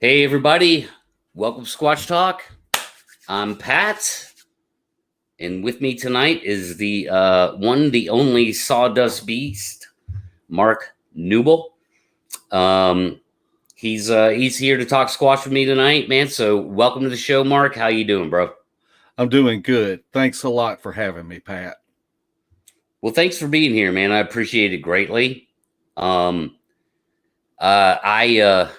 Hey, everybody. Welcome to Squatch Talk. I'm Pat. And with me tonight is the the only Sawdust Beast, Mark Newbill. He's here to talk squash with me tonight, man. So welcome to the show, Mark. How you doing, bro? I'm doing good. Thanks a lot for having me, Pat. Well, thanks for being here, man. I appreciate it greatly. Um, uh, I uh,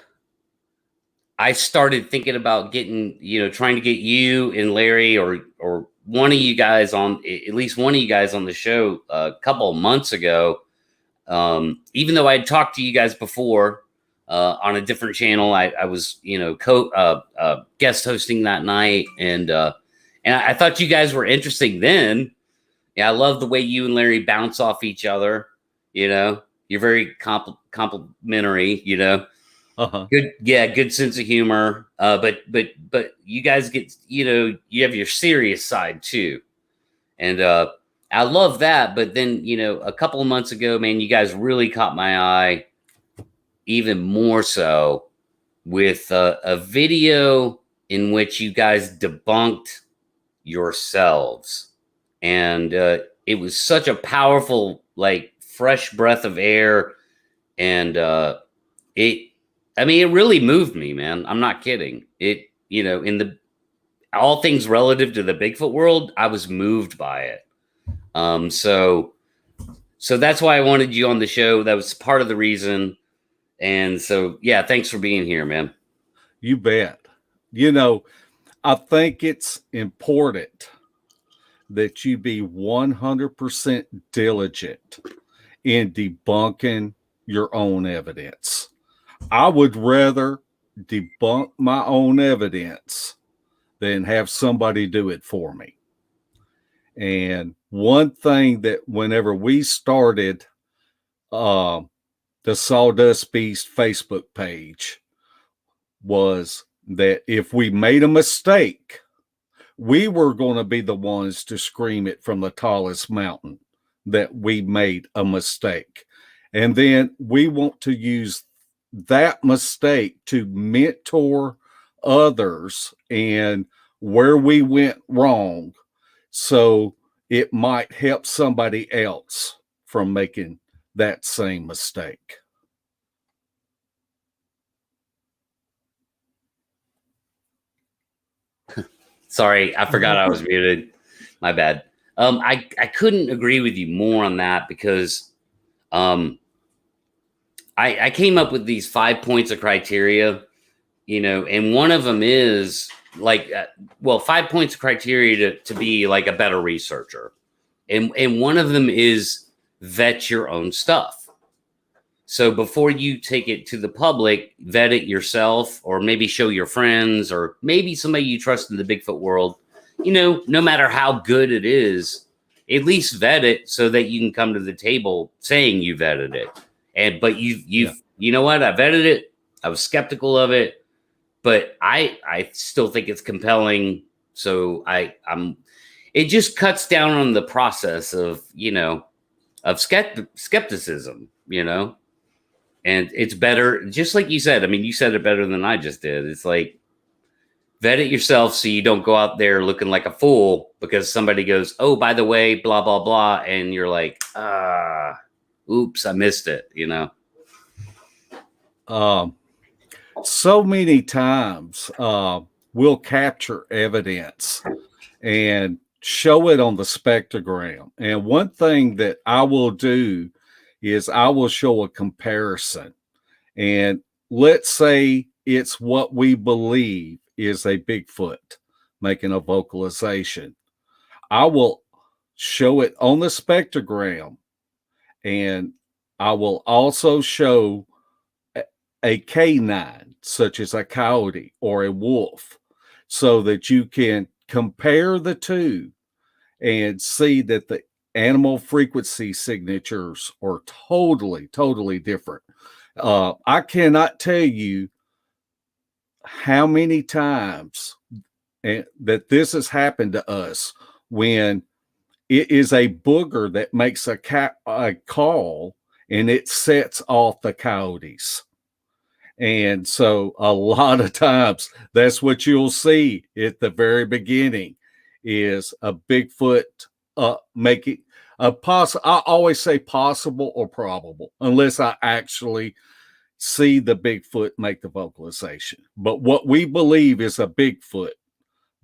I started thinking about getting, trying to get you and Larry or one of you guys on, at least one of you guys on the show a couple of months ago. Even though I had talked to you guys before on a different channel, I was, guest hosting that night, and I thought you guys were interesting then. Yeah, I love the way you and Larry bounce off each other. You're very complimentary. Uh-huh. Good sense of humor. But you guys get, you have your serious side too, and I love that. But then, a couple of months ago, man, you guys really caught my eye, even more so with a video in which you guys debunked yourselves, and it was such a powerful, like, fresh breath of air, and it I mean, it really moved me, man. I'm not kidding. It, in the all things relative to the Bigfoot world, I was moved by it. So that's why I wanted you on the show. That was part of the reason. And so, yeah, thanks for being here, man. You bet. I think it's important that you be 100% diligent in debunking your own evidence. I would rather debunk my own evidence than have somebody do it for me. And one thing that whenever we started the Sawdust Beast Facebook page was that if we made a mistake, we were going to be the ones to scream it from the tallest mountain that we made a mistake. And then we want to use that mistake to mentor others and where we went wrong, so it might help somebody else from making that same mistake. Sorry, I forgot I was muted. My bad. I couldn't agree with you more on that because I came up with these 5 points of criteria, and one of them is like, 5 points of criteria to be like a better researcher. And one of them is vet your own stuff. So before you take it to the public, vet it yourself, or maybe show your friends, or maybe somebody you trust in the Bigfoot world. No matter how good it is, at least vet it so that you can come to the table saying you vetted it. But you know what? I vetted it. I was skeptical of it, but I still think it's compelling. So it just cuts down on the process of skepticism, and it's better, just like you said. I mean, you said it better than I just did. It's like, vet it yourself so you don't go out there looking like a fool because somebody goes, oh, by the way, blah, blah, blah. And you're like, oops, I missed it, So many times we'll capture evidence and show it on the spectrogram. And one thing that I will do is I will show a comparison. And let's say it's what we believe is a Bigfoot making a vocalization. I will show it on the spectrogram, and I will also show a canine, such as a coyote or a wolf, so that you can compare the two and see that the animal frequency signatures are totally different. I cannot tell you how many times that this has happened to us when it is a booger that makes a call and it sets off the coyotes. And so a lot of times that's what you'll see at the very beginning is a Bigfoot making I always say possible or probable, unless I actually see the Bigfoot make the vocalization. But what we believe is a Bigfoot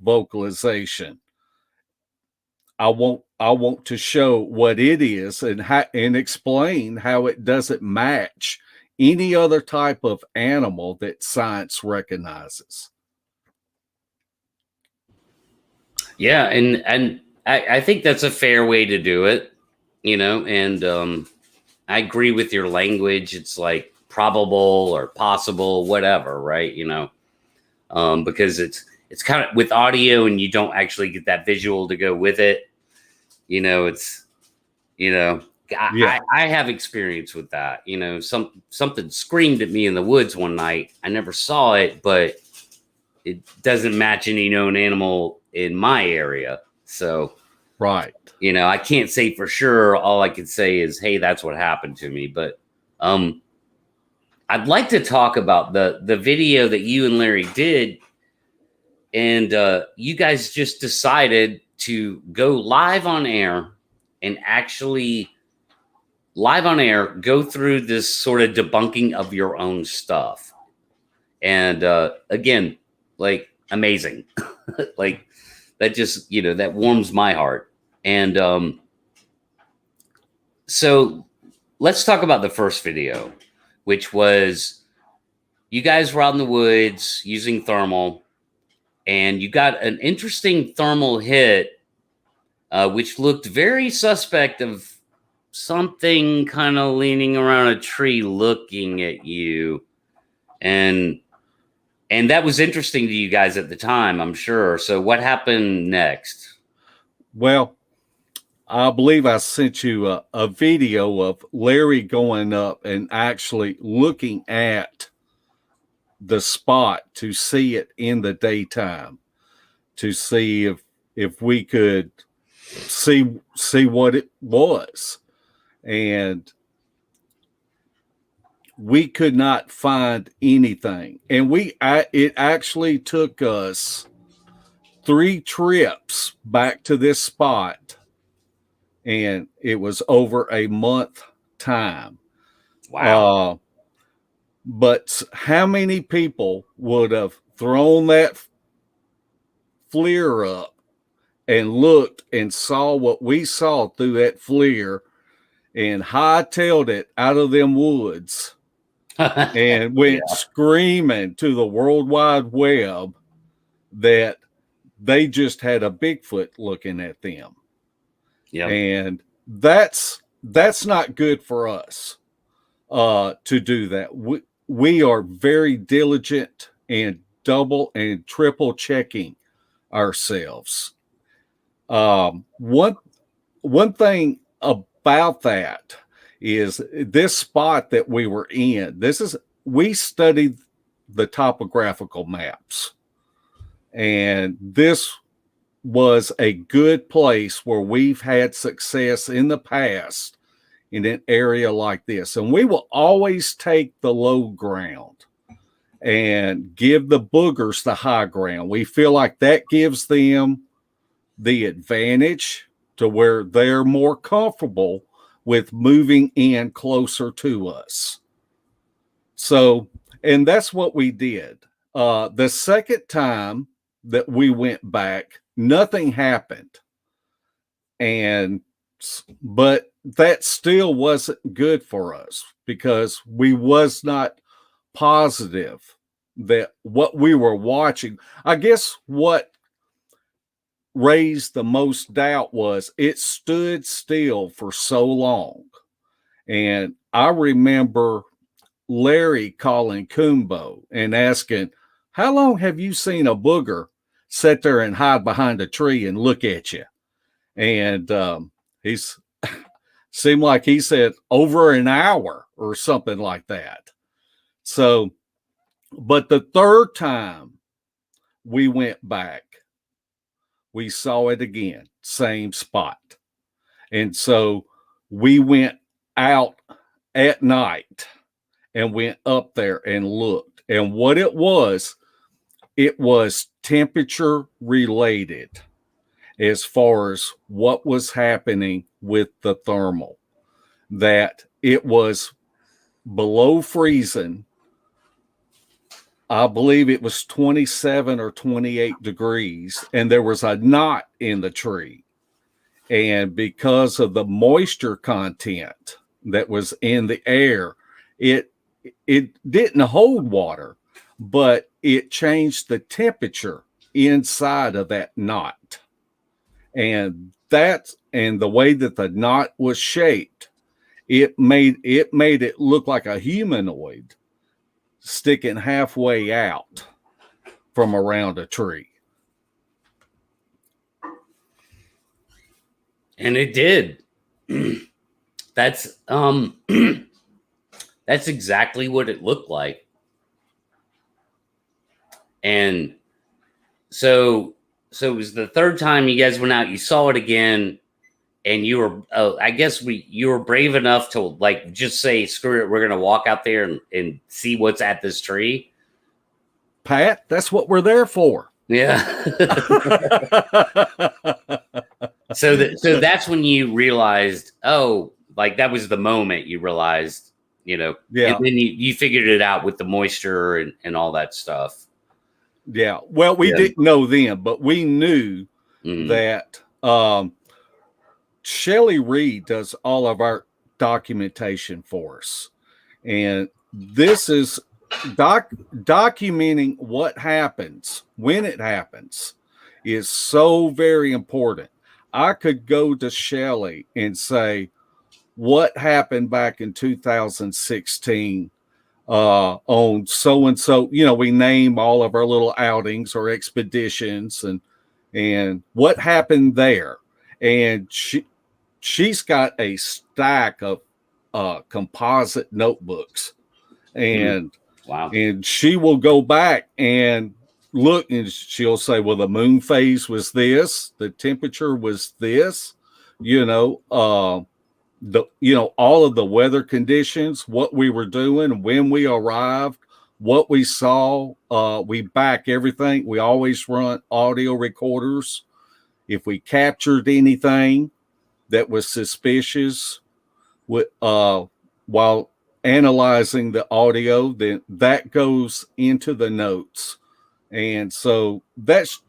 vocalization, I want to show what it is and explain how it doesn't match any other type of animal that science recognizes. Yeah, and I think that's a fair way to do it, and I agree with your language. It's like probable or possible, whatever, right? Because it's kind of with audio and you don't actually get that visual to go with it. It's you know I have experience with that. Something screamed at me in the woods one night. I never saw it, but it doesn't match any known animal in my area. So, right. I can't say for sure. All I can say is, hey, that's what happened to me. But I'd like to talk about the video that you and Larry did, and you guys just decided to go live on air and actually live on air go through this sort of debunking of your own stuff. And again, like amazing. Like that just, that warms my heart. And so let's talk about the first video, which was you guys were out in the woods using thermal, and you got an interesting thermal hit, which looked very suspect of something kind of leaning around a tree looking at you. And that was interesting to you guys at the time, I'm sure. So what happened next? Well, I believe I sent you a video of Larry going up and actually looking at the spot to see it in the daytime, to see if we could see what it was. And we could not find anything. And it actually took us 3 trips back to this spot, and it was over a month time. Wow. But how many people would have thrown that FLIR up and looked and saw what we saw through that FLIR and hightailed it out of them woods and went screaming to the World Wide Web that they just had a Bigfoot looking at them? Yep. And that's not good for us to do that. We are very diligent and double and triple checking ourselves. One thing about that is this spot that we were in. We studied the topographical maps, and this was a good place where we've had success in the past in an area like this. And we will always take the low ground and give the boogers the high ground. We feel like that gives them the advantage to where they're more comfortable with moving in closer to us. So, and that's what we did. The second time that we went back, nothing happened. But that still wasn't good for us because we was not positive that what we were watching. I guess what raised the most doubt was it stood still for so long. And I remember Larry calling Kumbo and asking, how long have you seen a booger sit there and hide behind a tree and look at you? And he's seemed like he said over an hour or something like that. So, but the third time we went back, we saw it again, same spot. And so we went out at night and went up there and looked. And what it was temperature related as far as what was happening with the thermal, that it was below freezing. I believe it was 27 or 28 degrees, and there was a knot in the tree. And because of the moisture content that was in the air, it didn't hold water, but it changed the temperature inside of that knot. And the way that the knot was shaped, it made it look like a humanoid sticking halfway out from around a tree. And it did. That's that's exactly what it looked like. And so it was the third time you guys went out, you saw it again, and you were I guess you were brave enough to like just say, screw it, we're gonna walk out there and see what's at this tree. Pat, that's what we're there for. Yeah. So that's when you realized, oh, like that was the moment you realized, yeah. And then you figured it out with the moisture and all that stuff. Yeah. Well, we didn't know then, but we knew that Shelley Reed does all of our documentation for us. And this is documenting what happens when it happens is so very important. I could go to Shelley and say, what happened back in 2016 on so-and-so, we name all of our little outings or expeditions and what happened there. And she's got a stack of composite notebooks, and wow. And she will go back and look, and she'll say, well, the moon phase was this, the temperature was this, all of the weather conditions, what we were doing, when we arrived, what we saw. We back everything. We always run audio recorders. If we captured anything that was suspicious while analyzing the audio, then that goes into the notes. And so that's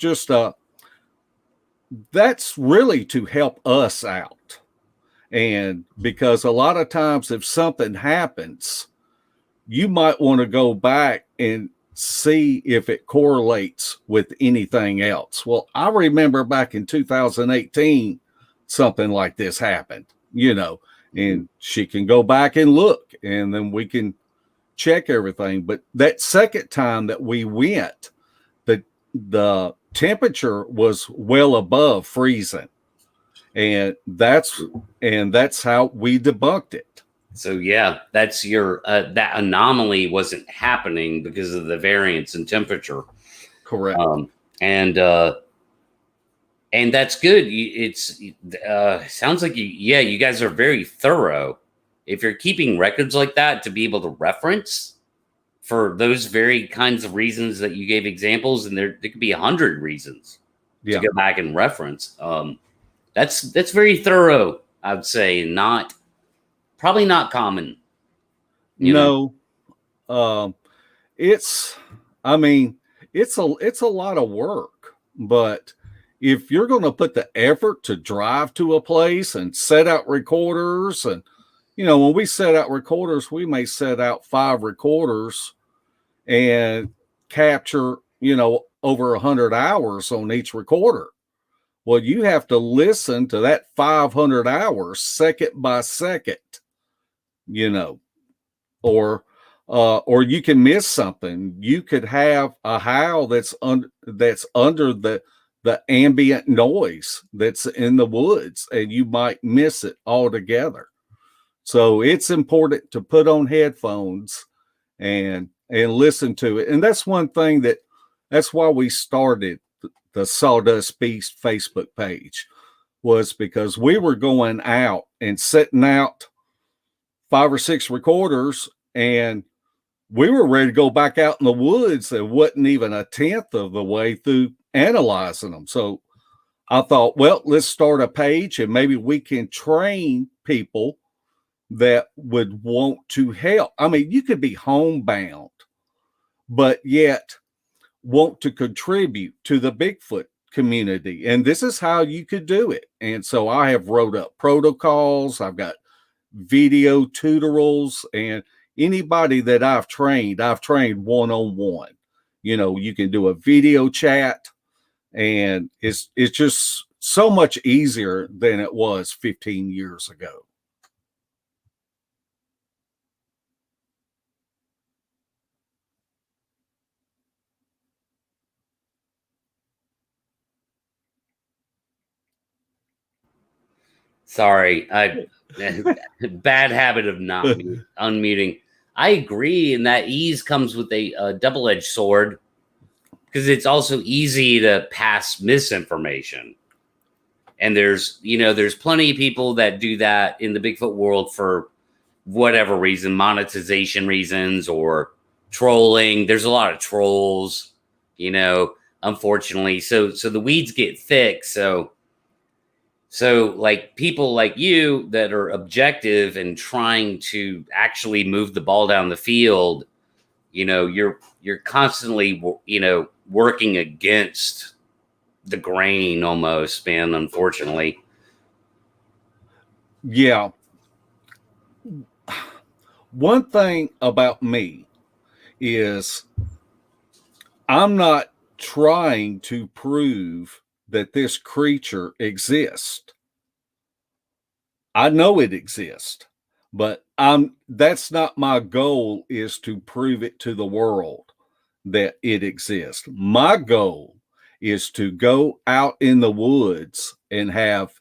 really to help us out. And because a lot of times if something happens, you might want to go back and see if it correlates with anything else. Well, I remember back in 2018, something like this happened, and she can go back and look, and then we can check everything. But that second time that we went, the temperature was well above freezing. And that's how we debunked it. So yeah, that's your that anomaly wasn't happening because of the variance in temperature. Correct. And that's good. It's sounds like you guys are very thorough. If you're keeping records like that to be able to reference for those very kinds of reasons that you gave examples, and there could be 100 reasons to go back and reference. That's very thorough, I would say. Probably not common. It's a lot of work, but if you're going to put the effort to drive to a place and set out recorders, and when we set out recorders, we may set out 5 recorders and capture over 100 hours on each recorder. Well, you have to listen to that 500 hours second by second, or you can miss something. You could have a howl that's under the ambient noise that's in the woods, and you might miss it altogether. So it's important to put on headphones and listen to it. And that's one thing that's why we started the Sawdust Beast Facebook page, was because we were going out and setting out 5 or 6 recorders, and we were ready to go back out in the woods and wasn't even a tenth of the way through analyzing them. So I thought, well, let's start a page and maybe we can train people that would want to help. I mean, you could be homebound, but yet want to contribute to the Bigfoot community. And this is how you could do it. And so I have wrote up protocols. I've got video tutorials, and anybody that I've trained one-on-one. You know, you can do a video chat, and it's just so much easier than it was 15 years ago. Sorry, bad habit of not unmuting. I agree, and that ease comes with a double-edged sword, because it's also easy to pass misinformation. And there's plenty of people that do that in the Bigfoot world for whatever reason, monetization reasons or trolling. There's a lot of trolls, unfortunately. So the weeds get thick. So like people like you that are objective and trying to actually move the ball down the field, you're constantly, working against the grain almost, man, unfortunately. Yeah. One thing about me is I'm not trying to prove that this creature exists. I know it exists, but that's not my goal, is to prove it to the world that it exists. My goal is to go out in the woods and have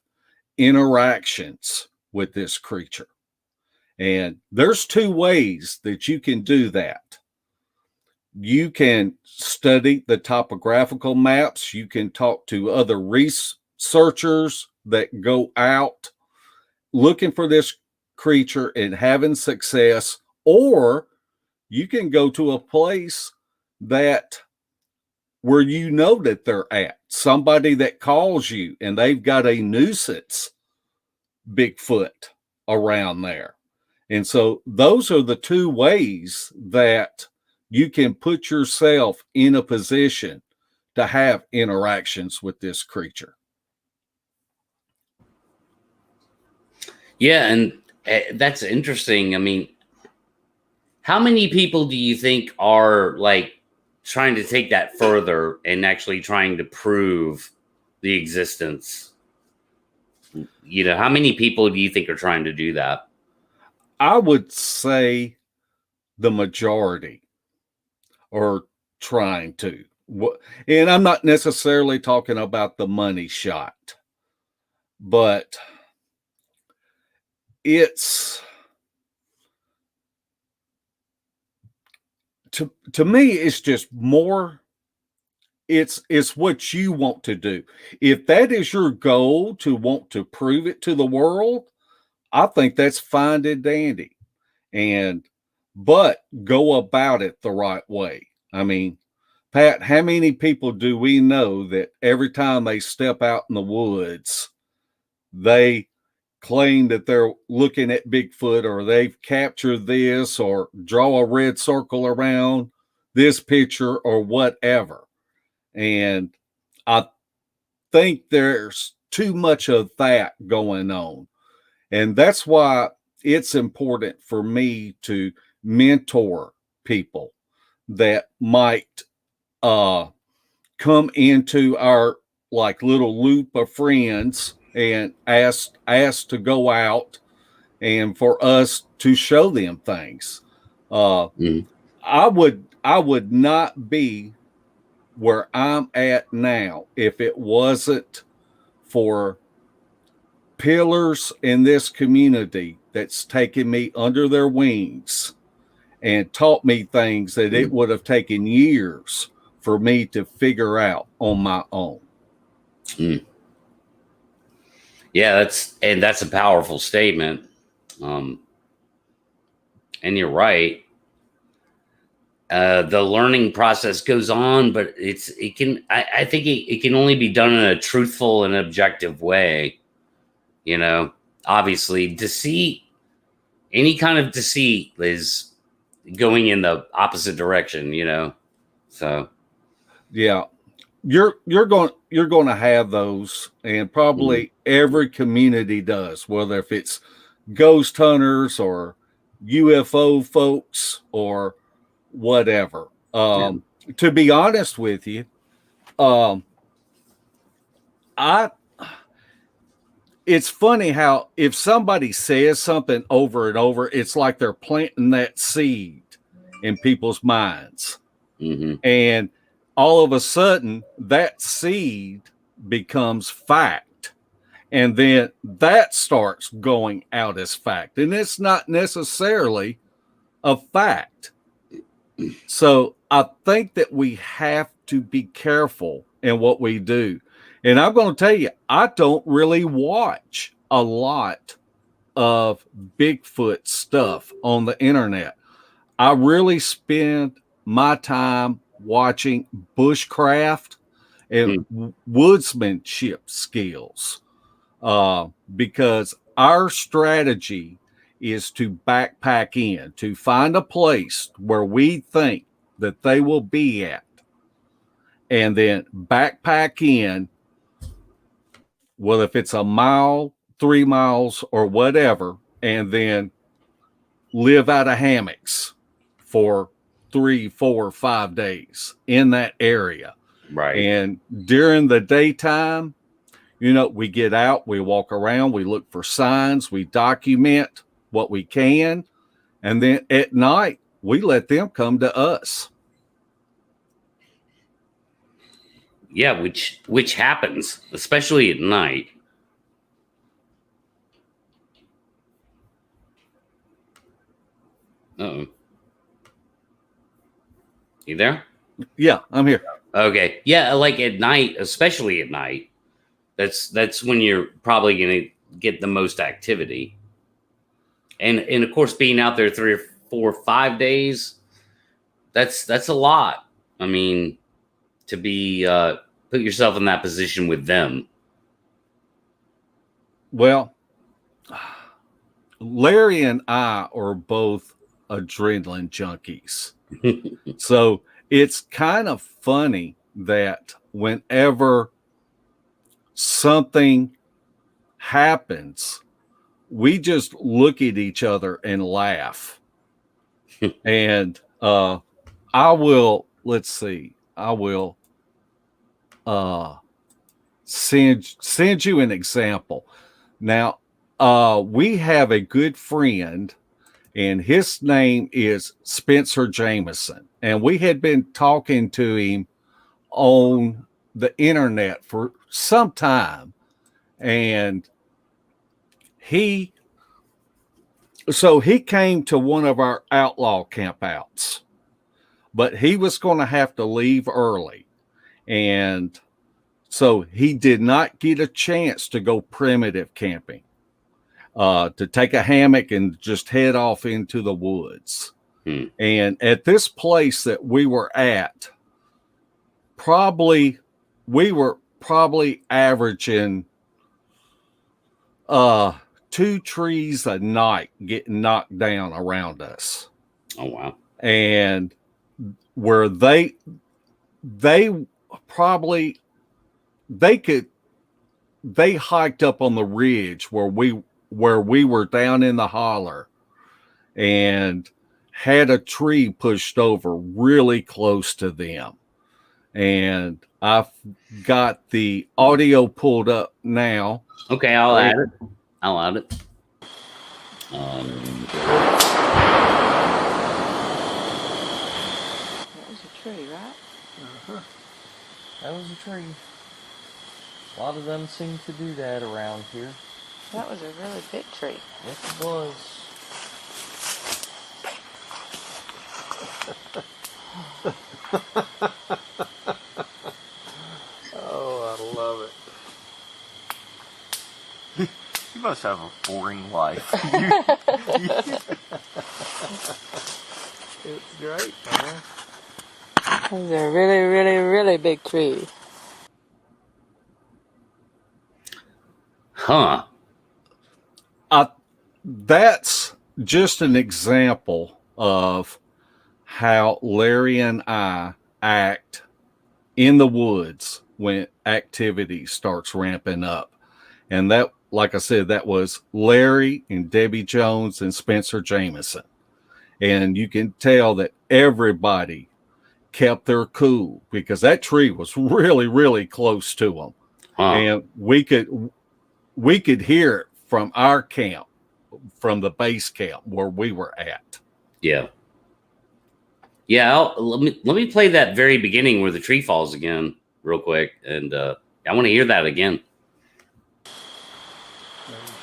interactions with this creature. And there's two ways that you can do that. You can study the topographical maps. You can talk to other researchers that go out looking for this creature and having success, or you can go to a place that where you know that they're at, somebody that calls you and they've got a nuisance Bigfoot around there. And so those are the two ways that you can put yourself in a position to have interactions with this creature. Yeah, and that's interesting. I mean, how many people do you think are like trying to take that further and actually trying to prove the existence? How many people do you think are trying to do that? I would say the majority are trying to. And I'm not necessarily talking about the money shot, but it's to me, it's just more, it's what you want to do. If that is your goal, to want to prove it to the world, I think that's fine and dandy. But go about it the right way. I mean, Pat, how many people do we know that every time they step out in the woods, they claim that they're looking at Bigfoot, or they've captured this, or draw a red circle around this picture, or whatever? And I think there's too much of that going on. And that's why it's important for me to mentor people that might come into our like little loop of friends and ask to go out and for us to show them things. I would not be where I'm at now if it wasn't for pillars in this community that's taken me under their wings and taught me things that it would have taken years for me to figure out on my own. Yeah, that's a powerful statement. And you're right. The learning process goes on, but I think it can only be done in a truthful and objective way. Obviously deceit, any kind of deceit is going in the opposite direction, so. Yeah. You're going to have those, and probably every community does, whether if it's ghost hunters or UFO folks or whatever. To be honest with you, it's funny how if somebody says something over and over, it's like they're planting that seed in people's minds. And all of a sudden, that seed becomes fact. And then that starts going out as fact. And it's not necessarily a fact. So I think that we have to be careful in what we do. And I'm going to tell you, I don't really watch a lot of Bigfoot stuff on the internet. I really spend my time watching bushcraft and woodsmanship skills, because our strategy is to backpack in, to find a place where we think that they will be at, and then backpack in, well, if it's a mile, 3 miles, or whatever, and then live out of hammocks for 3, 4, 5 days in that area. Right. And during the daytime, we get out, we walk around, we look for signs, we document what we can. And then at night, we let them come to us. Yeah, which happens, especially at night. Uh-oh. You there? Yeah, I'm here. Okay. Yeah, like at night, especially at night, that's when you're probably going to get the most activity. And of course, being out there 3 or 4 or 5 days, that's a lot. I mean, to be put yourself in that position with them. Well, Larry and I are both adrenaline junkies. So it's kind of funny that whenever something happens, we just look at each other and laugh. And I will send you an example. Now, we have a good friend, and his name is Spencer Jameson. And we had been talking to him on the internet for some time. And he came to one of our outlaw campouts, but he was going to have to leave early. And so he did not get a chance to go primitive camping, to take a hammock and just head off into the woods. And at this place that we were at, we were probably averaging 2 trees a night getting knocked down around us. Oh, wow. And where they hiked up on the ridge where we were down in the holler, and had a tree pushed over really close to them. And I've got the audio pulled up now. Okay, I'll add it. That was a tree, right? Uh-huh. That was a tree. A lot of them seem to do that around here. That was a really big tree. Yes, it was. Oh, I love it. You must have a boring life. It's great, man. That was a really, really, really big tree. Huh. That's just an example of how Larry and I act in the woods when activity starts ramping up. And that, like I said, that was Larry and Debbie Jones and Spencer Jameson. And you can tell that everybody kept their cool because that tree was really, really close to them. Huh. And we could hear it from our camp, from the base camp where we were at. Yeah. Yeah. Let me play that very beginning where the tree falls again, real quick, and I want to hear that again.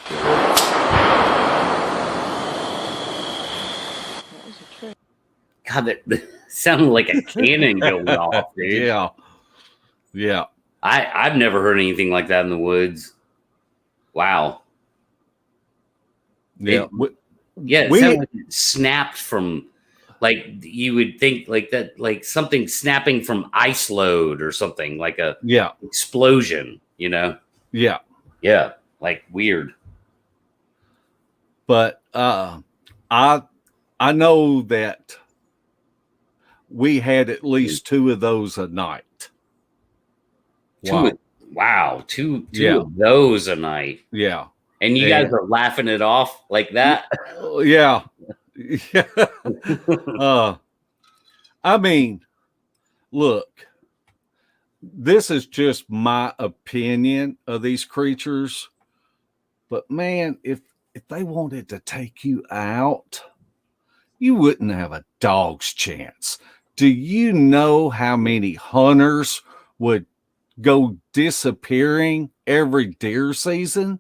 That was a tree. God, that sounded like a cannon going off, dude. Yeah. Yeah. I've never heard anything like that in the woods. Wow. Yeah. It sounded like it snapped from, like you would think like that, like something snapping from ice load or something, like a explosion, you know? Yeah. Yeah. Like weird. But I know that we had at least 2 of those a night. Two of those a night. Yeah. And you guys are laughing it off like that? Yeah. I mean, look, this is just my opinion of these creatures. But man, if they wanted to take you out, you wouldn't have a dog's chance. Do you know how many hunters would go disappearing every deer season?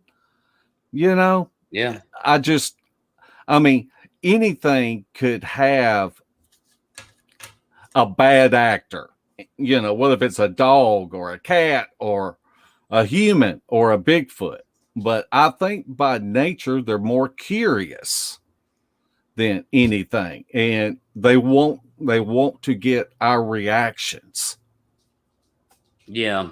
You know? Yeah. I mean, anything could have a bad actor, you know, whether if it's a dog or a cat or a human or a Bigfoot. But I think by nature, they're more curious than anything. And they want to get our reactions. Yeah.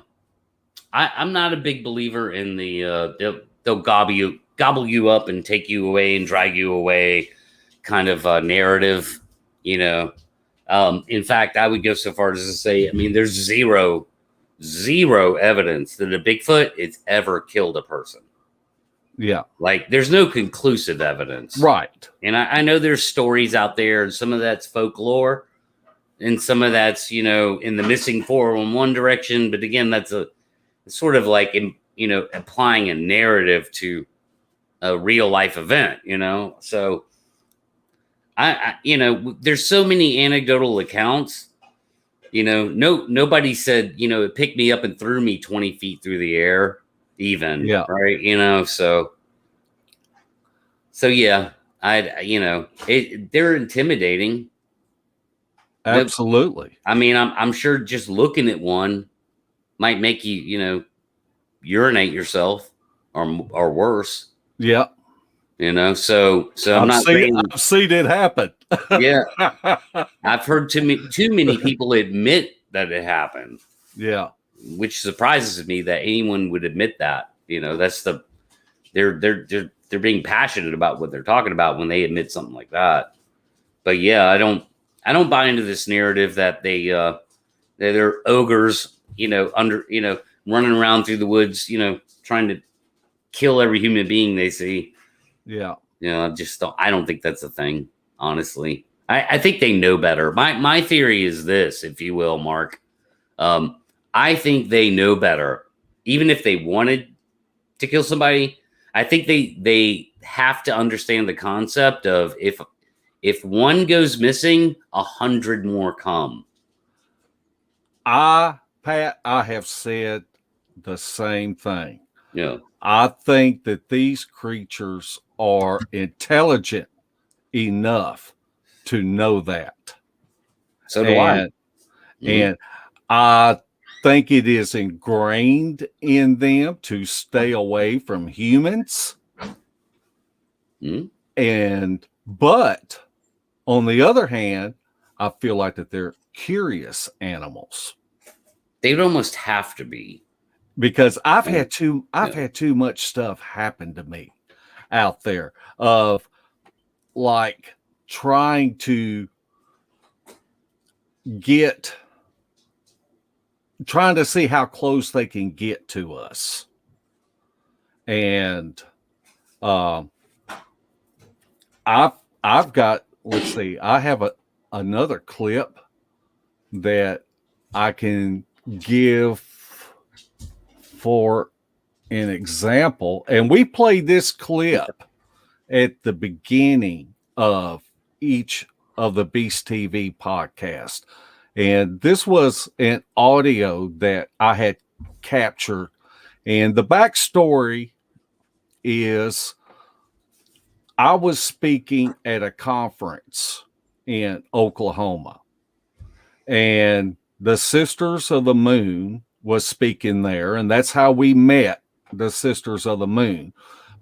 I'm not a big believer in the they'll gobble you up and take you away and drag you away kind of narrative, you know. In fact, I would go so far as to say, I mean, there's zero evidence that a Bigfoot has ever killed a person. Yeah. Like there's no conclusive evidence. Right. And I know there's stories out there, and some of that's folklore and some of that's, you know, in the missing 411 direction. But again, that's a sort of like, you know, applying a narrative to a real life event, you know? So I you know, there's so many anecdotal accounts, you know, nobody said, you know, it picked me up and threw me 20 feet through the air even. Yeah. Right. You know, so yeah, you know, they're intimidating. Absolutely. I mean, I'm sure just looking at one might make you, you know, urinate yourself or worse. Yeah. You know, so I'm not saying I've seen it happen. Yeah. I've heard too many people admit that it happened. Yeah. Which surprises me that anyone would admit that. You know, that's they're being passionate about what they're talking about when they admit something like that. But yeah, I don't buy into this narrative that they're ogres, you know, running around through the woods, you know, trying to kill every human being they see. Yeah. You know, I don't think that's a thing, honestly. I think they know better. My theory is this, if you will, Mark. I think they know better. Even if they wanted to kill somebody, I think they have to understand the concept of if one goes missing, 100 more come. Pat, I have said the same thing. Yeah. I think that these creatures are intelligent enough to know that. So do I. And I think it is ingrained in them to stay away from humans. Mm-hmm. But on the other hand, I feel like that they're curious animals. They would almost have to be. Because I've Yeah. had too much stuff happen to me out there of like trying to see how close they can get to us. And I've got, let's see, I have another clip that I can give for an example. And we played this clip at the beginning of each of the Beast TV podcast. And this was an audio that I had captured. And the backstory is I was speaking at a conference in Oklahoma. And the Sisters of the Moon was speaking there. And that's how we met, the Sisters of the Moon.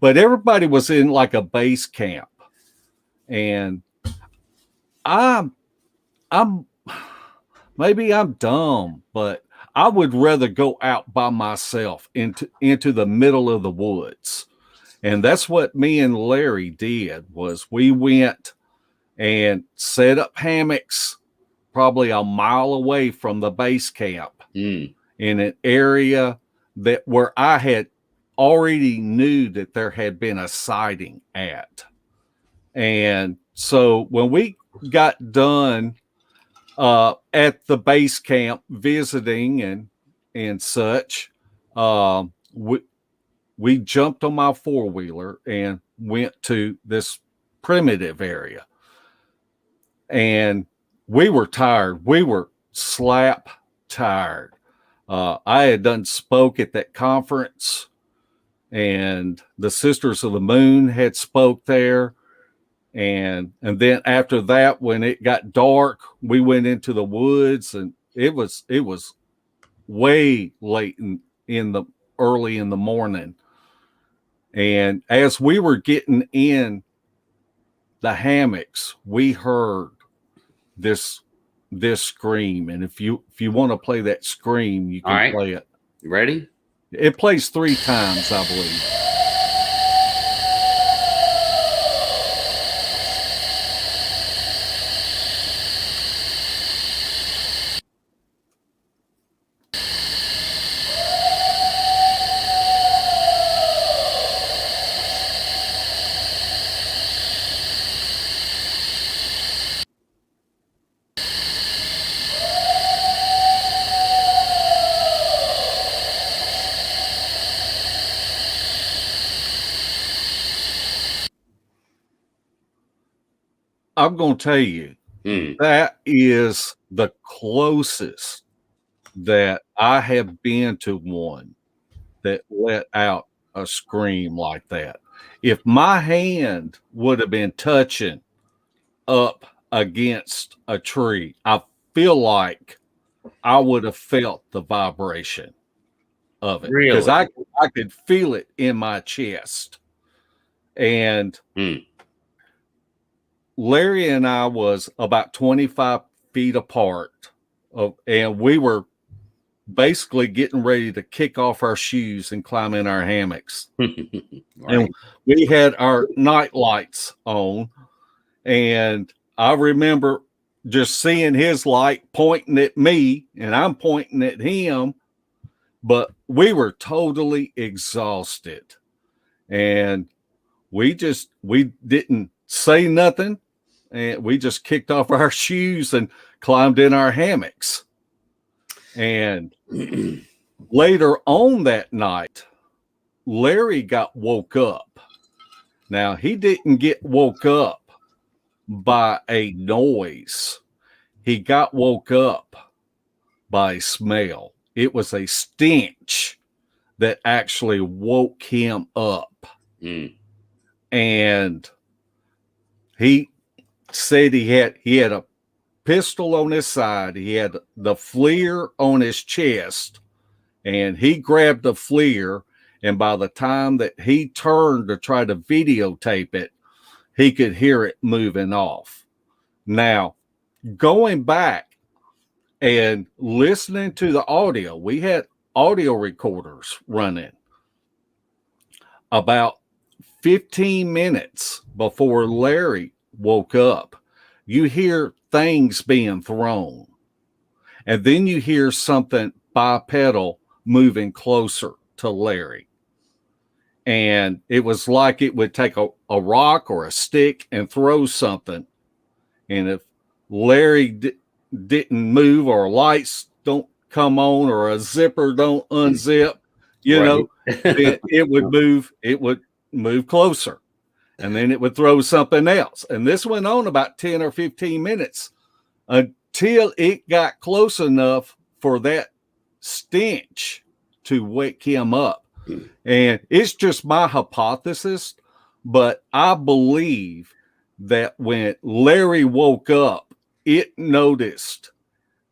But everybody was in like a base camp. And I'm maybe I'm dumb, but I would rather go out by myself into the middle of the woods. And that's what me and Larry did. Was we went and set up hammocks probably a mile away from the base camp in an area that where I had already knew that there had been a sighting at. And so when we got done at the base camp visiting and such, we jumped on my four-wheeler and went to this primitive area. And we were tired. We were slap tired. I had done spoke at that conference, and the Sisters of the Moon had spoke there. And then after that, when it got dark, we went into the woods, and it was way late in the early in the morning. And as we were getting in the hammocks, we heard this scream. And if you want to play that scream, you can play it. You ready? It plays 3 times, I believe. I'm going to tell you, that is the closest that I have been to one that let out a scream like that. If my hand would have been touching up against a tree, I feel like I would have felt the vibration of it. Because I could feel it in my chest. And Larry and I was about 25 feet apart, and we were basically getting ready to kick off our shoes and climb in our hammocks. And we had our night lights on, and I remember just seeing his light pointing at me, and I'm pointing at him, but we were totally exhausted. And we didn't say nothing, and we just kicked off our shoes and climbed in our hammocks. And later on that night, Larry got woke up. Now, he didn't get woke up by a noise. He got woke up by smell. It was a stench that actually woke him up. And he said he had a pistol on his side. He had the FLIR on his chest, and he grabbed the FLIR. And by the time that he turned to try to videotape it, he could hear it moving off. Now, going back and listening to the audio, we had audio recorders running about 15 minutes before Larry woke up. You hear things being thrown, and then you hear something bipedal moving closer to Larry. And it was like it would take a rock or a stick and throw something. And if Larry didn't move, or lights don't come on, or a zipper don't unzip, then it would move closer. And then it would throw something else. And this went on about 10 or 15 minutes until it got close enough for that stench to wake him up. And it's just my hypothesis, but I believe that when Larry woke up, it noticed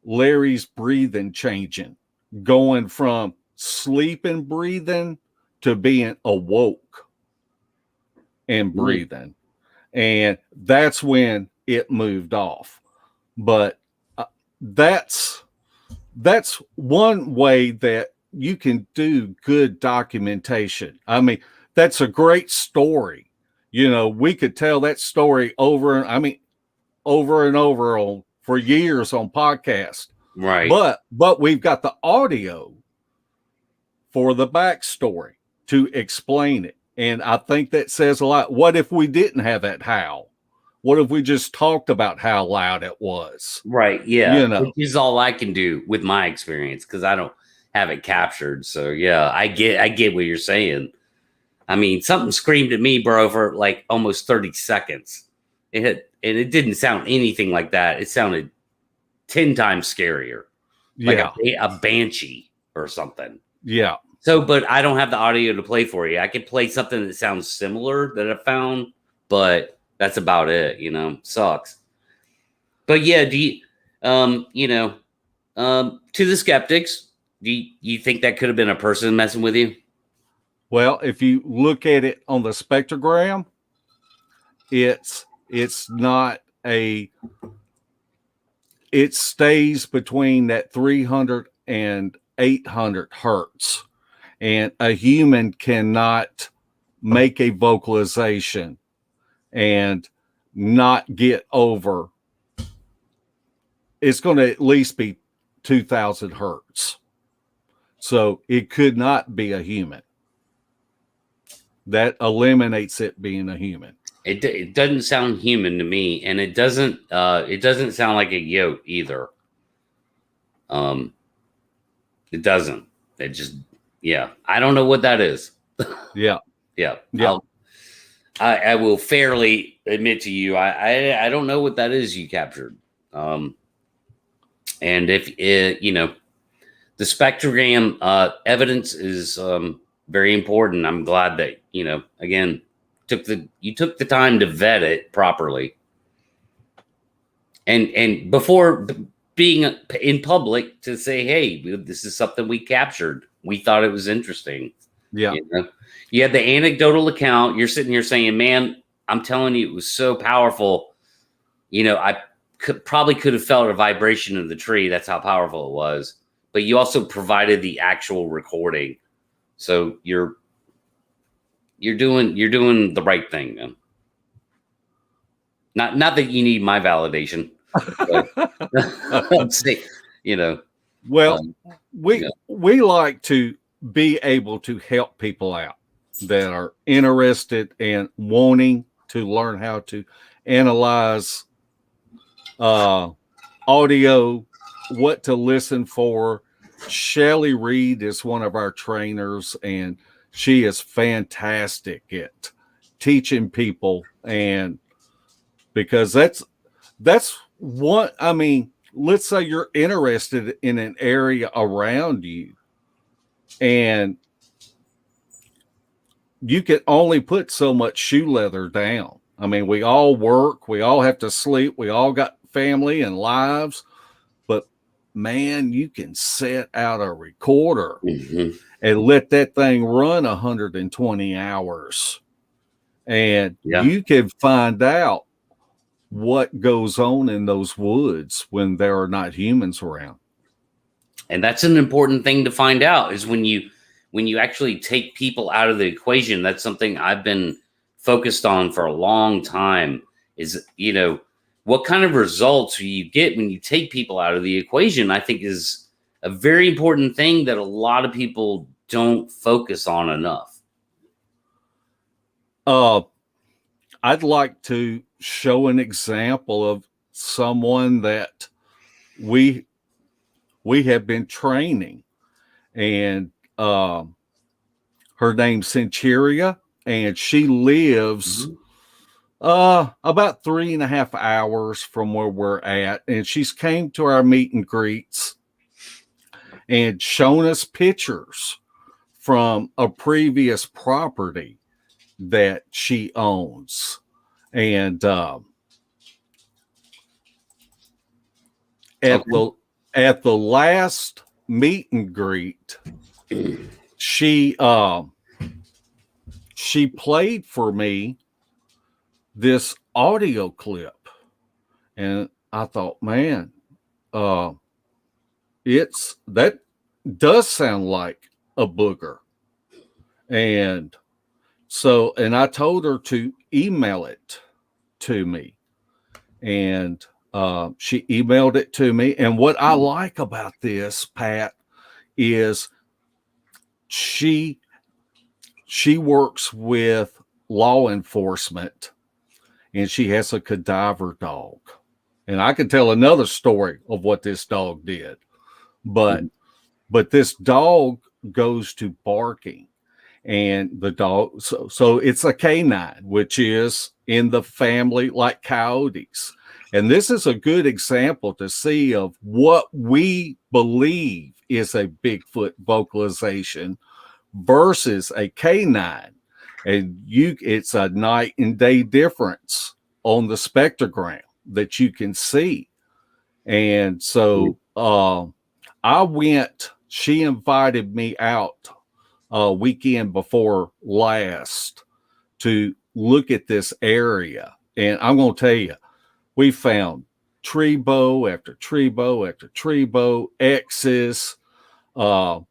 Larry's breathing changing, going from sleeping breathing to being awoke and breathing. And that's when it moved off. But that's one way that you can do good documentation. I mean, that's a great story. We could tell that story over and over for years on podcasts. Right. But we've got the audio for the backstory to explain it. And I think that says a lot. What if we didn't have that howl? What if we just talked about how loud it was? Right. Yeah. Which is all I can do with my experience, because I don't have it captured. So yeah, I get what you're saying. I mean, something screamed at me, bro, for like almost 30 seconds. And it didn't sound anything like that. It sounded 10 times scarier. Like a banshee or something. Yeah. So, but I don't have the audio to play for you. I could play something that sounds similar that I found, but that's about it, sucks. But yeah, do you, to the skeptics, do you think that could have been a person messing with you? Well, if you look at it on the spectrogram, it's not it stays between that 300 and 800 hertz. And a human cannot make a vocalization and not get over. It's going to at least be 2000 hertz. So it could not be a human. That eliminates it being a human. It doesn't sound human to me, and it doesn't sound like a yote either. It doesn't. It just, yeah. I don't know what that is. Yeah. Yeah. I will fairly admit to you, I don't know what that is you captured. And if it, the spectrogram evidence is very important. I'm glad that, again, you took the time to vet it properly. And before being in public to say, hey, this is something we captured. We thought it was interesting. Yeah. You had the anecdotal account. You're sitting here saying, man, I'm telling you, it was so powerful. I probably could have felt a vibration of the tree. That's how powerful it was. But you also provided the actual recording. So you're doing the right thing, man. Not that you need my validation. But, Well, we like to be able to help people out that are interested and wanting to learn how to analyze audio, what to listen for. Shelley Reed is one of our trainers, and she is fantastic at teaching people. And because that's what, I mean, let's say you're interested in an area around you, and you can only put so much shoe leather down. I mean, we all work, we all have to sleep, we all got family and lives, but man, you can set out a recorder and let that thing run 120 hours. And you can find out what goes on in those woods when there are not humans around. And that's an important thing to find out, is when you actually take people out of the equation. That's something I've been focused on for a long time, is, what kind of results you get when you take people out of the equation, I think is a very important thing that a lot of people don't focus on enough. I'd like to show an example of someone that we have been training, and her name's Centuria, and she lives about 3.5 hours from where we're at, and she's came to our meet and greets and shown us pictures from a previous property that she owns. And at the last meet and greet, she played for me this audio clip, and I thought, man, that does sound like a booger. And so, and I told her to email it to me, and she emailed it to me. And what I like about this, Pat, is she works with law enforcement, and she has a cadaver dog. And I could tell another story of what this dog did, but this dog goes to barking, and the dog, so it's a canine, which is in the family like coyotes. And this is a good example to see of what we believe is a Bigfoot vocalization versus a canine. And it's a night and day difference on the spectrogram that you can see. And so she invited me out weekend before last to look at this area. And I'm going to tell you, we found tree bow after tree bow after tree bow, X's, all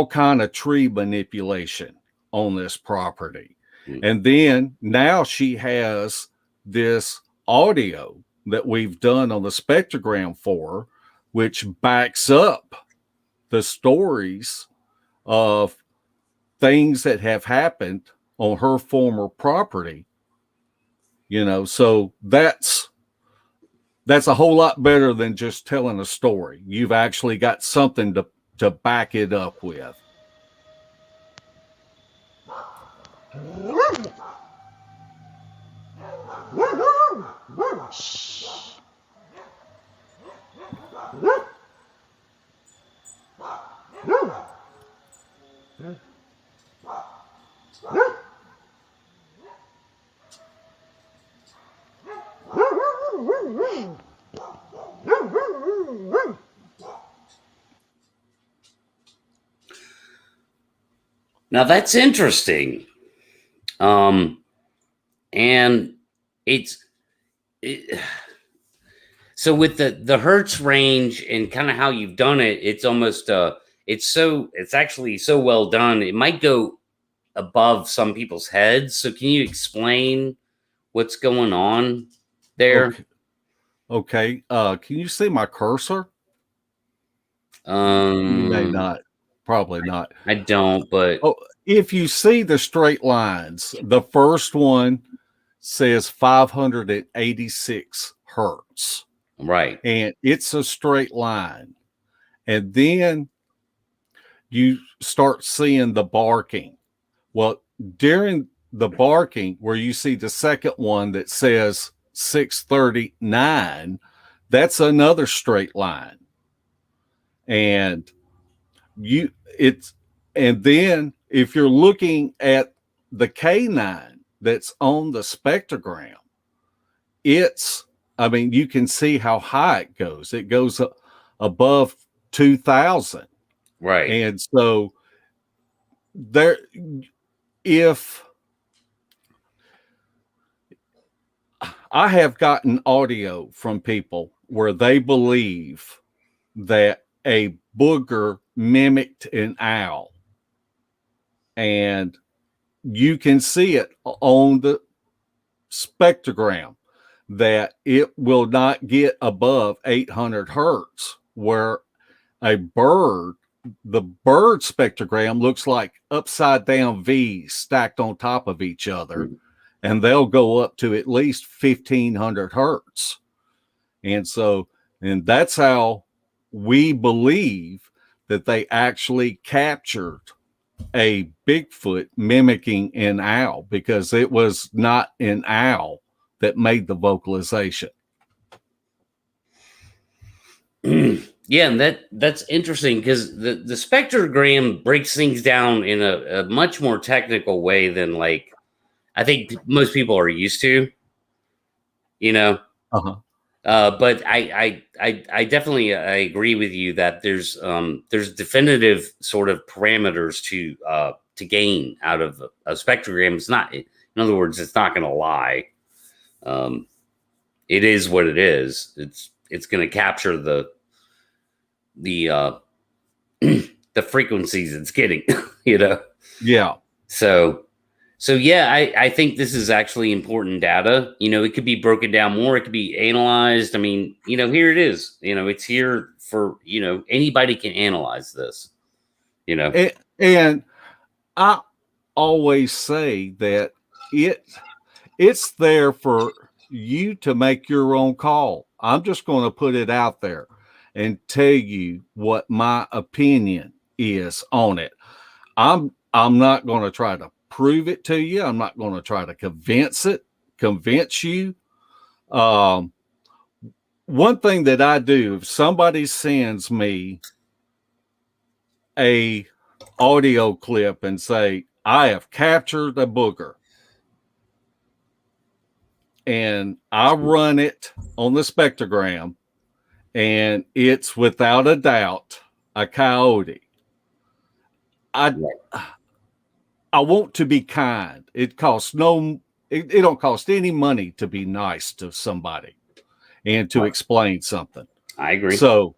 kind of tree manipulation on this property. And then now she has this audio that we've done on the spectrogram for her, which backs up the stories of things that have happened on her former property. So that's a whole lot better than just telling a story. You've actually got something to back it up with. Now that's interesting. And so with the hertz range and kind of how you've done it, it's almost it's actually so well done. It might go above some people's heads. So can you explain what's going on there? Okay. Can you see my cursor? You may not. Probably not. I don't, but if you see the straight lines, the first one says 586 hertz. Right. And it's a straight line. And then you start seeing the barking. Well, during the barking, where you see the second one that says 639, that's another straight line. And then if you're looking at the canine that's on the spectrogram, you can see how high it goes. It goes above 2,000. Right. And so I have gotten audio from people where they believe that a booger mimicked an owl, and you can see it on the spectrogram that it will not get above 800 hertz, where a bird, the bird spectrogram looks like upside down V's stacked on top of each other, and they'll go up to at least 1500 hertz. And that's how we believe that they actually captured a Bigfoot mimicking an owl, because it was not an owl that made the vocalization. Yeah, and that's interesting, because the spectrogram breaks things down in a much more technical way than, like, I think most people are used to, you know. Uh-huh. But I definitely I agree with you that there's definitive sort of parameters to gain out of a spectrogram. It's not, in other words, it's not going to lie. It is what it is. It's going to capture the the frequencies it's getting, you know. Yeah. So yeah, I think this is actually important data. You know, it could be broken down more. It could be analyzed. I mean, you know, here it is. You know, it's here for, you know, anybody can analyze this, you know. And I always say that it's there for you to make your own call. I'm just going to put it out there and tell you what my opinion is on it. I'm not going to try to prove it to you. I'm not going to try to convince you. One thing that I do, if somebody sends me a audio clip and say, I have captured a booger, and I run it on the spectrogram, and it's without a doubt a coyote, I want to be kind. It don't cost any money to be nice to somebody and to explain something. I agree. So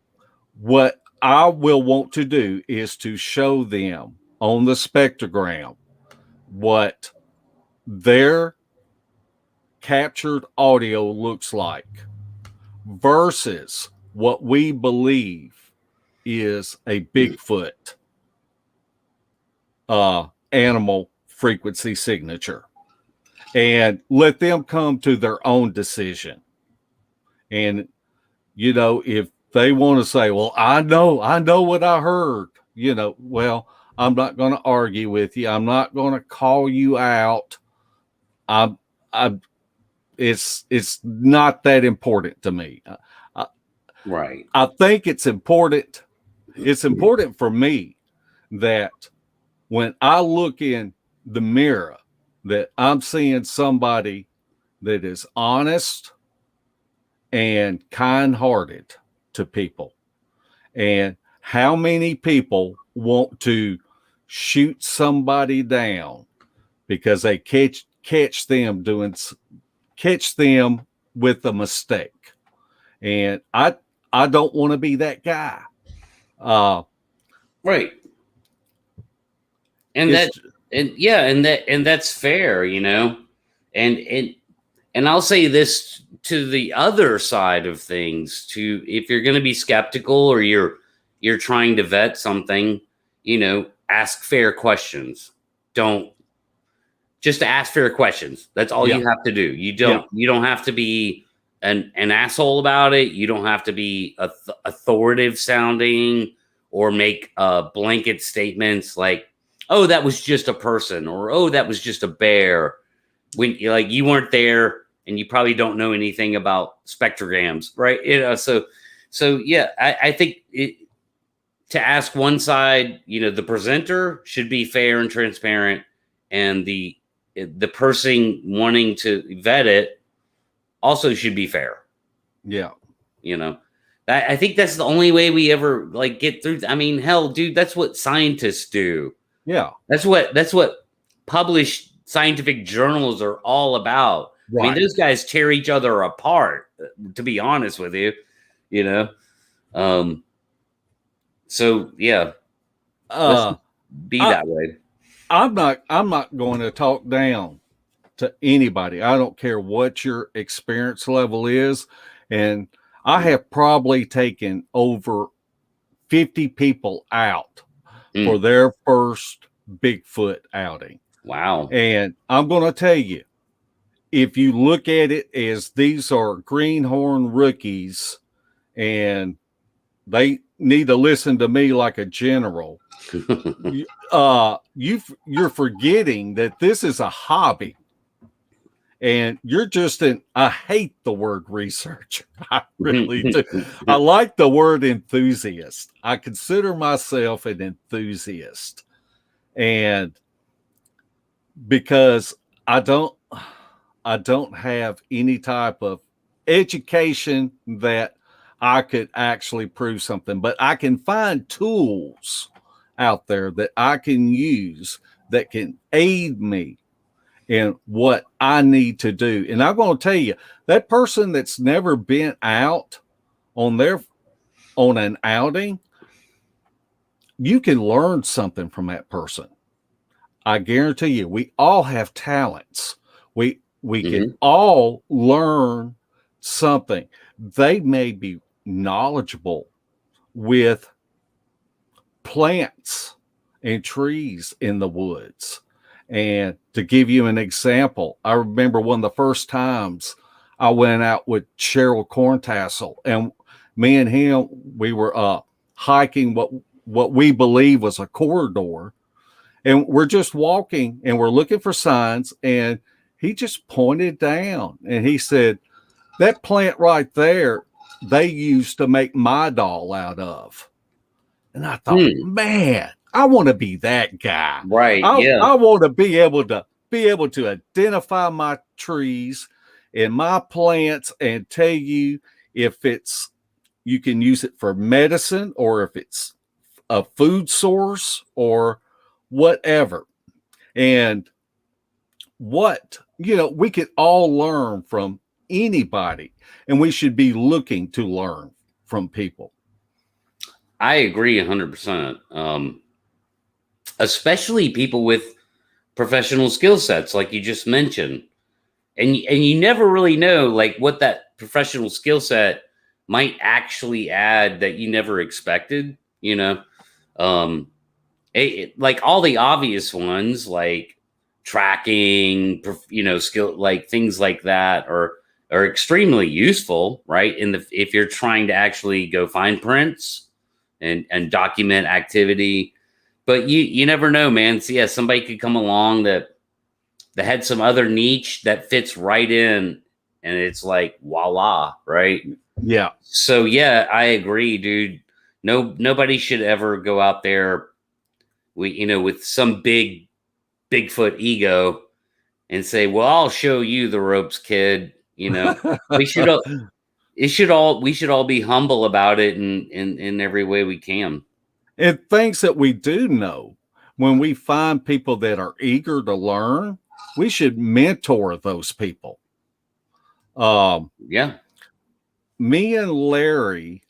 what I will want to do is to show them on the spectrogram what their captured audio looks like versus what we believe is a Bigfoot animal frequency signature, and let them come to their own decision. And, you know, if they want to say, well, I know what I heard, you know, well, I'm not going to argue with you. I'm not going to call you out. It's not that important to me. Right. I think it's important. It's important for me that when I look in the mirror, that I'm seeing somebody that is honest and kind-hearted to people. And how many people want to shoot somebody down because they catch them with a mistake? And I don't want to be that guy. Right. And that's fair, you know. And I'll say this to the other side of things, to if you're going to be skeptical or you're trying to vet something, you know, ask fair questions. Don't just ask fair questions. That's all you have to do. You don't have to be an asshole about it. You don't have to be authoritative sounding or make blanket statements like, oh, that was just a person, or oh, that was just a bear, when you weren't there and you probably don't know anything about spectrograms, right? You know, so yeah, I think to ask one side, you know, the presenter should be fair and transparent, and the person wanting to vet it also should be fair. Yeah. You know, I think that's the only way we ever get through. I mean, hell, dude, that's what scientists do. Yeah. That's what published scientific journals are all about. I mean, Right. those guys tear each other apart, to be honest with you, you know? So yeah, let's Uh, be I, that way. I'm not going to talk down to anybody. I don't care what your experience level is. And I have probably taken over 50 people out for Mm. their first Bigfoot outing. Wow. And I'm going to tell you, if you look at it as these are greenhorn rookies and they need to listen to me like a general, you're forgetting that this is a hobby. And you're just I hate the word researcher. I really do. I like the word enthusiast. I consider myself an enthusiast. And because I don't have any type of education that I could actually prove something, but I can find tools out there that I can use that can aid me in what I need to do. And I'm going to tell you, that person that's never been out on an outing, you can learn something from that person. I guarantee you, we all have talents. We can Mhm. all learn something. They may be knowledgeable with plants and trees in the woods. And to give you an example, I remember one of the first times I went out with Cheryl Corntassel, and me and him, we were hiking what we believe was a corridor, and we're just walking and we're looking for signs, and he just pointed down and he said, "That plant right there, they used to make my doll out of." And I thought, Hmm. man, I want to be that guy. Right. I, Yeah. I want to be able to identify my trees and my plants and tell you if you can use it for medicine or if it's a food source or whatever. And we could all learn from anybody, and we should be looking to learn from people. I agree 100%. Especially people with professional skill sets, like you just mentioned, and you never really know like what that professional skill set might actually add that you never expected. Um, like all the obvious ones, like tracking, skill, like things like that, are extremely useful, right? If you're trying to actually go find prints and document activity. But you never know, man. So yeah, somebody could come along that had some other niche that fits right in, and it's like voila, right? Yeah. So yeah, I agree, dude. Nobody should ever go out there with some Bigfoot ego and say, "Well, I'll show you the ropes, kid." We should all we should all be humble about it in every way we can. And things that we do know, when we find people that are eager to learn, we should mentor those people. Yeah. Me and Larry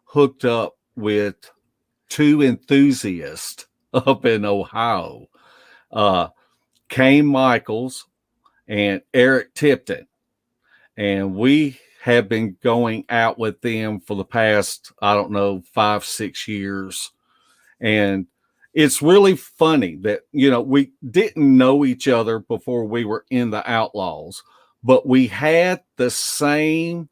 hooked up with two enthusiasts up in Ohio, Kane Michaels and Eric Tipton. And we have been going out with them for the past, I don't know, 5-6 years. And it's really funny that, we didn't know each other before we were in the Outlaws, but we had the same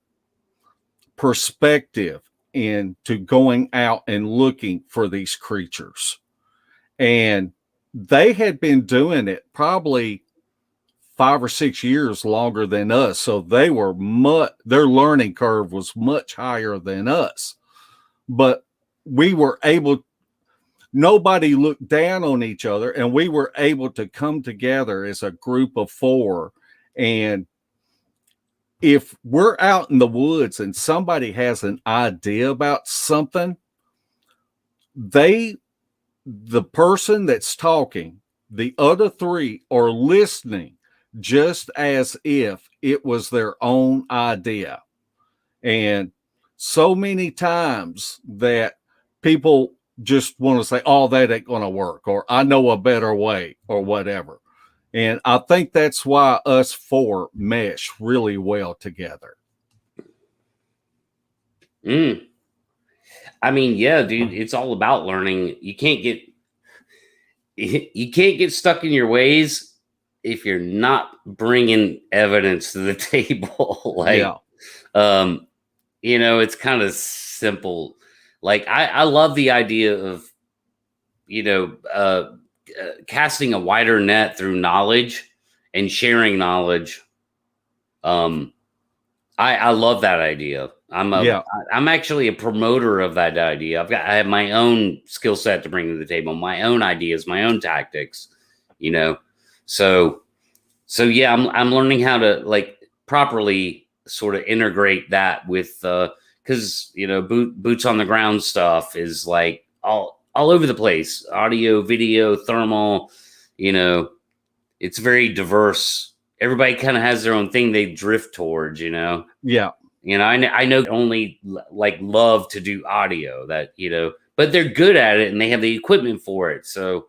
perspective into going out and looking for these creatures. And they had been doing it probably 5 or 6 years longer than us. So their learning curve was much higher than us. But we were able, nobody looked down on each other, and we were able to come together as a group of four. And if we're out in the woods and somebody has an idea about something, the person that's talking, the other three are listening just as if it was their own idea. And so many times that people just want to say, oh, that ain't going to work, or I know a better way, or whatever. And I think that's why us four mesh really well together. I mean, yeah, dude, it's all about learning. You can't get stuck in your ways if you're not bringing evidence to the table. Like, it's kind of simple. Like, I love the idea of, casting a wider net through knowledge and sharing knowledge. I love that idea. I'm actually a promoter of that idea. I have my own skill set to bring to the table, my own ideas, my own tactics, So yeah, I'm learning how to like properly sort of integrate that with because boots on the ground stuff is like all over the place. Audio, video, thermal, it's very diverse. Everybody kind of has their own thing they drift towards, Yeah. I know only like love to do audio that, but they're good at it and they have the equipment for it. So,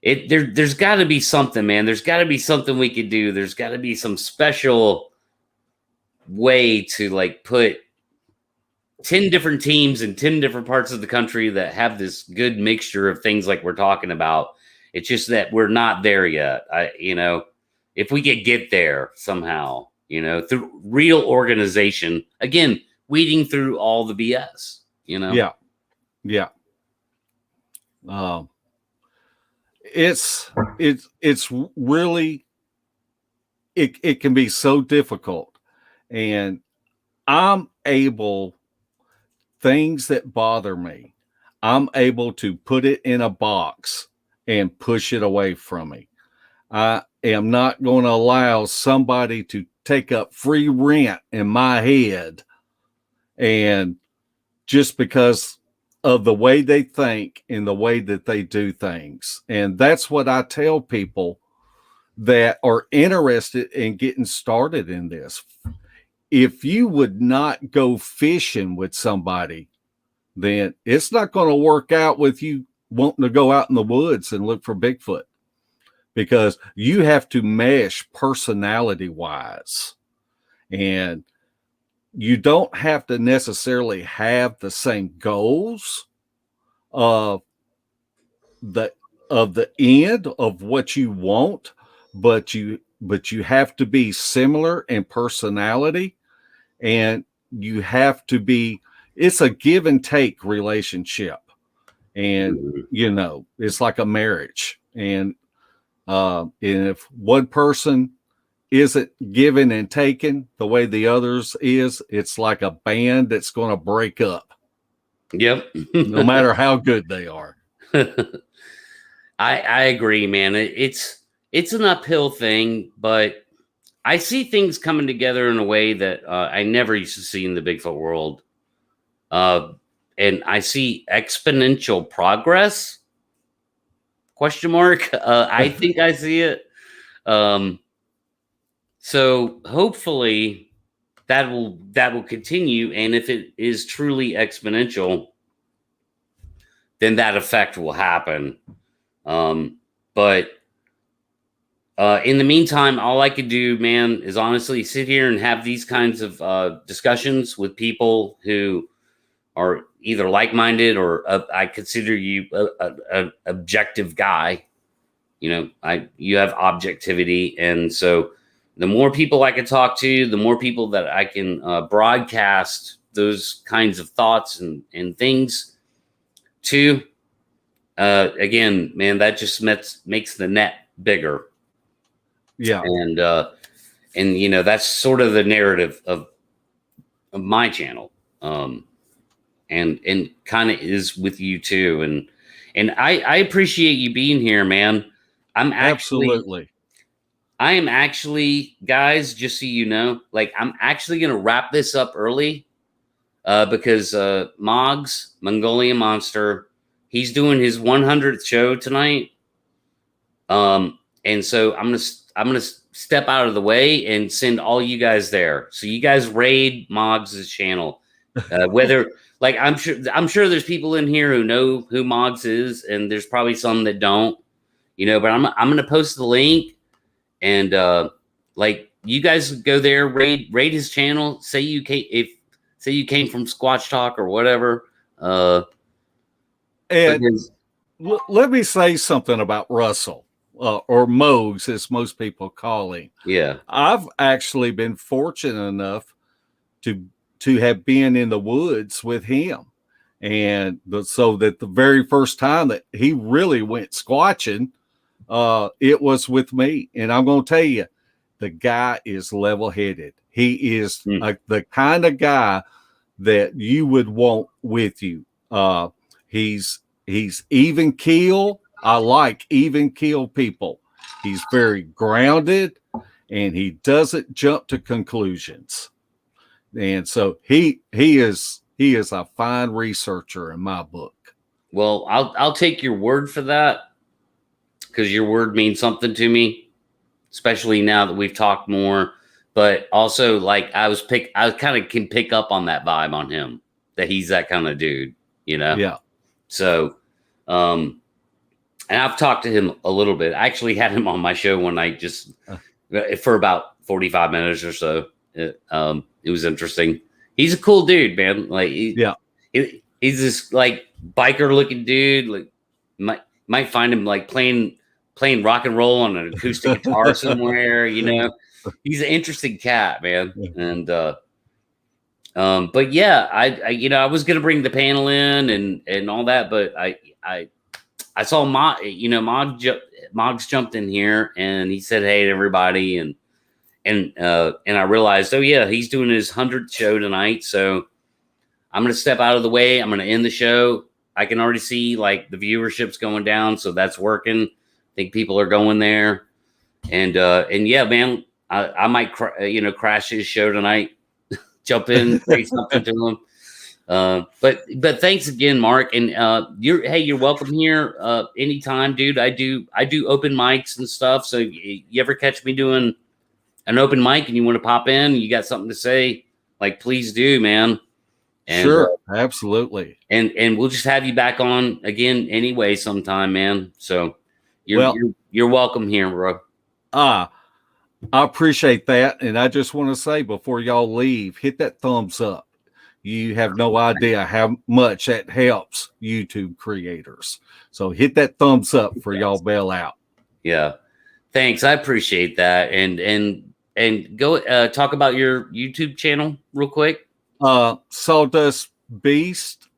there's got to be something, man. There's got to be something we could do. There's got to be some special way to like put 10 different teams in 10 different parts of the country that have this good mixture of things like we're talking about. It's just that we're not there yet. If we could get there somehow, through real organization, again, weeding through all the BS, Yeah. Yeah. It's really, it can be so difficult. And I'm able, things that bother me, I'm able to put it in a box and push it away from me. I am not going to allow somebody to take up free rent in my head, and just because of the way they think and the way that they do things. And that's what I tell people that are interested in getting started in this. If you would not go fishing with somebody, then it's not going to work out with you wanting to go out in the woods and look for Bigfoot, because you have to mesh personality wise, and you don't have to necessarily have the same goals of the end of what you want, but you have to be similar in personality, and you have to be, it's a give and take relationship. And it's like a marriage. And if one person isn't given and taken the way the others is, it's like a band that's going to break up. Yep. No matter how good they are. I agree, man. It's an uphill thing, but I see things coming together in a way that I never used to see in the Bigfoot world. And I see exponential progress. Question mark. I think I see it. So hopefully that will continue. And if it is truly exponential, then that effect will happen. But in the meantime, all I could do, man, is honestly sit here and have these kinds of discussions with people who are either like-minded or I consider you an objective guy. You have objectivity. And so the more people I can talk to, the more people that I can broadcast those kinds of thoughts and things to, again, man, that just makes the net bigger. Yeah. And that's sort of the narrative of my channel. And kind of is with you too. And I appreciate you being here, man. I am actually, guys, just so you know, like I'm actually going to wrap this up early because Moggs, Mongolian Monster, he's doing his 100th show tonight. And And so I'm gonna step out of the way and send all you guys there. So you guys raid Moggs' channel. Whether like I'm sure there's people in here who know who Moggs is, and there's probably some that don't, but I'm gonna post the link, and like you guys go there, raid his channel, say you came from Squatch Talk or whatever. And let me say something about Russell, or Mogs, as most people call him. Yeah. I've actually been fortunate enough to have been in the woods with him. And so that the very first time that he really went squatching, it was with me. And I'm going to tell you, the guy is level-headed. He is the kind of guy that you would want with you. He's even keel. I like even keel people. He's very grounded, and he doesn't jump to conclusions. And so he is a fine researcher in my book. Well, I'll take your word for that, because your word means something to me, especially now that we've talked more. But also, like I kind of can pick up on that vibe on him, that he's that kind of dude, Yeah. So, and I've talked to him a little bit. I actually had him on my show one night, just for about 45 minutes or so. It was interesting. He's a cool dude, man. Like, he's this like biker looking dude. Like, might find him like playing rock and roll on an acoustic guitar somewhere. He's an interesting cat, man. And but yeah, I was gonna bring the panel in and all that, but I saw Moggs jumped in here and he said hey to everybody, and I realized, oh yeah, he's doing his 100th show tonight, so I'm gonna step out of the way. I'm gonna end the show. I can already see like the viewership's going down, so that's working. I think people are going there, and yeah, man, I might crash his show tonight, jump in, say something to him. But thanks again, Mark, and you're welcome here anytime, dude. I do open mics and stuff, so you ever catch me doing an open mic and you want to pop in, you got something to say, like, please do, man. And, sure, absolutely. And we'll just have you back on again anyway sometime, man. So you're welcome here, bro. I appreciate that. And I just want to say before y'all leave, hit that thumbs up. You have no idea how much that helps YouTube creators. So hit that thumbs up for y'all bail out. Yeah. Thanks. I appreciate that. And go talk about your YouTube channel real quick. Sawdust Beast.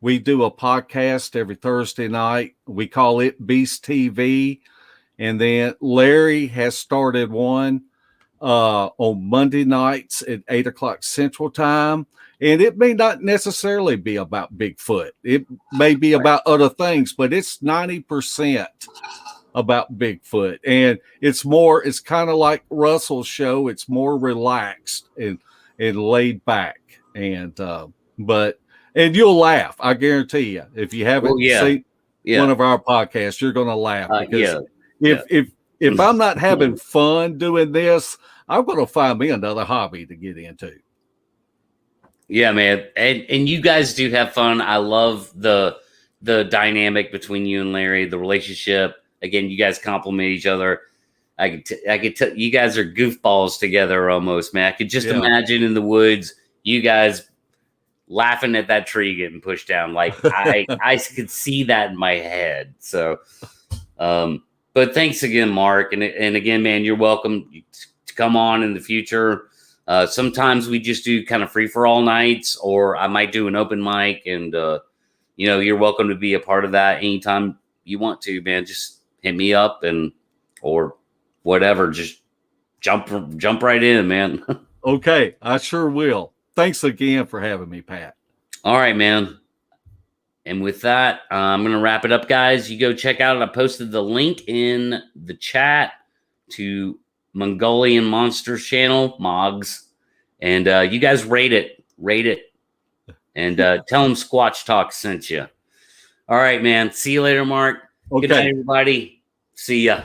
We do a podcast every Thursday night. We call it Beast TV. And then Larry has started one on Monday nights at 8:00 Central Time. And it may not necessarily be about Bigfoot. It may be about other things, but it's 90% about Bigfoot. And it's kind of like Russell's show. It's more relaxed and laid back. And and you'll laugh. I guarantee you. If you haven't seen one of our podcasts, you're going to laugh. Because if I'm not having fun doing this, I'm going to find me another hobby to get into. Yeah, man. And you guys do have fun. I love the dynamic between you and Larry, the relationship. Again, you guys compliment each other. I could tell you guys are goofballs together almost, man. I could just imagine in the woods, you guys laughing at that tree getting pushed down. Like I could see that in my head. So, but thanks again, Mark. And again, man, you're welcome to come on in the future. Sometimes we just do kind of free for all nights, or I might do an open mic, and you're welcome to be a part of that anytime you want to, man. Just hit me up or whatever. Just jump right in, man. Okay, I sure will. Thanks again for having me, Pat. All right, man. And with that, I'm going to wrap it up, guys. You go check out, I posted the link in the chat to Mongolian Monsters channel, Moggs. And you guys rate it. And tell them Squatch Talk sent you. All right, man. See you later, Mark. Okay. Good night, everybody. See ya.